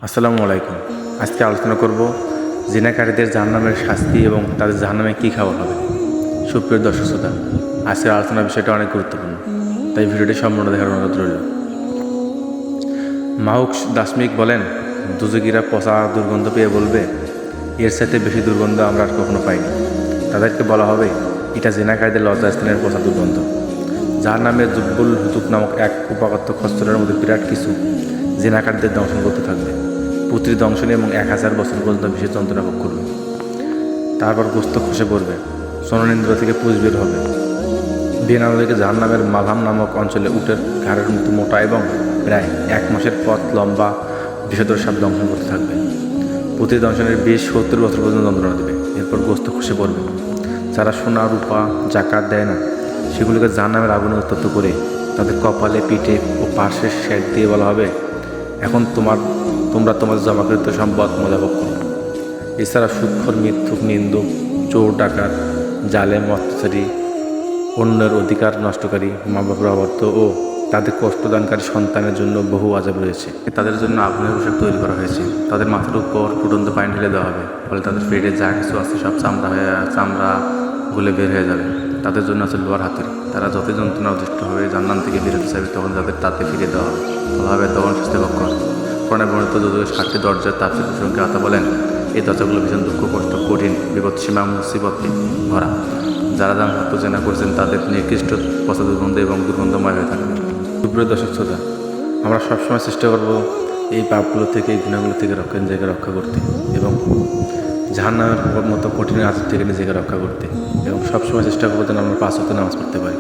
আসসালামু আলাইকুম। আজকে আলোচনা করব জিনাকারীদের জাহান্নামের শাস্তি এবং তাদের জাহান্নামে কী খাওয়া হবে। সুপ্রিয় দর্শক শ্রোতা, আজকের আলোচনার বিষয়টা অনেক গুরুত্বপূর্ণ, তাই ভিডিওটি সম্পূর্ণ দেখার অনুরোধ রইল। মাহুক দাশমিক বলেন, দুজকিরা পচা দুর্গন্ধ পেয়ে বলবে, এর সাথে বেশি দুর্গন্ধ আমরা আর কখনো পাইনি। তাদেরকে বলা হবে, এটা জিনাকারীদের লজ্জাস্থানের পচা দুর্গন্ধ। জাহান্নামের জুব্বুল হুতুক নামক এক উপাকত্য খচ্চরের মধ্যে বিরাট কিছু জিনাকারীদের দংশন করতে থাকবে। পুত্রী দংশনে এবং 1000 বছর পর্যন্ত বিশেষ যন্ত্রণা ভোগ করবে। তারপর গোস্ত খসে পড়বে, সননেন্দ্র থেকে পুষ বের হবে। বিয়েনাল থেকে জাহান্নামের মালহাম নামক অঞ্চলে উটের ঘাড়ের মতো মোটা এবং প্রায় 1 মাসের পথ লম্বা বিষধর সাপ দংশন করতে থাকবে। পুত্রী দংশনের 20-70 বছর পর্যন্ত যন্ত্রণা দেবে। এরপর গোস্ত খসে পড়বে। যারা সোনা রূপা জাকাত দেয় না, সেগুলিকে জাহান্নামের আগুনে উত্তপ্ত করে তাদের কপালে, পিঠে ও পার্শ্বের শেড দিয়ে বলা হবে, এখন তোমরা তোমাদের জমাকৃত সম্পদ মজা ভোগ করো। এছাড়া সুদখোর, মিথ্যুক, নিন্দুক, চোর, ডাকাত, জালেম, অত্যাচারী, অন্যের অধিকার নষ্টকারী, মা বাবার অবাধ্য ও তাদের কষ্টদানকারী সন্তানের জন্য বহু আযাব রয়েছে। তাদের জন্য আগুনের পোশাক তৈরি করা হয়েছে। তাদের মাথার উপর ফুটন্ত পানি ঢেলে দেওয়া হবে, ফলে তাদের পেটে যা কিছু আছে সব চামড়া গলে বের হয়ে যাবে। তাদের জন্য আছে লোহার হাতুড়ি। তারা যতই যন্ত্রণা অতিষ্ঠ হয়ে জান্নাত থেকে বেরোতে চাইবে, তখন তাদের তাতে ফিরে দেওয়া হবে, বলা হবে তখন শাস্তি ভোগ কর। কোরআনে বর্ণিত যদিও 7টি দরজার তাফসীর প্রসঙ্গে আতা বলেন, এই দরজাগুলো ভীষণ দুঃখ, কষ্ট, কঠিন, বিপদসীমা, মুসিবতে ভরা। যারা সত্য জেনা করছেন তাদের নিকৃষ্ট পচা দুর্গন্ধ এবং দুর্গন্ধময় হয়ে থাকবে। সুপ্রিয় দর্শক শ্রোতা, আমরা সবসময় চেষ্টা করব এই পাপগুলো থেকে, এই গুণাগুলো থেকে নিজেকে রক্ষা করতে এবং জাহান্নামের মতো কঠিন আযাব থেকে নিজেকে রক্ষা করতে, এবং সবসময় চেষ্টা করবো যেন আমরা 5 ওয়াক্ত নামাজ পড়তে পারি।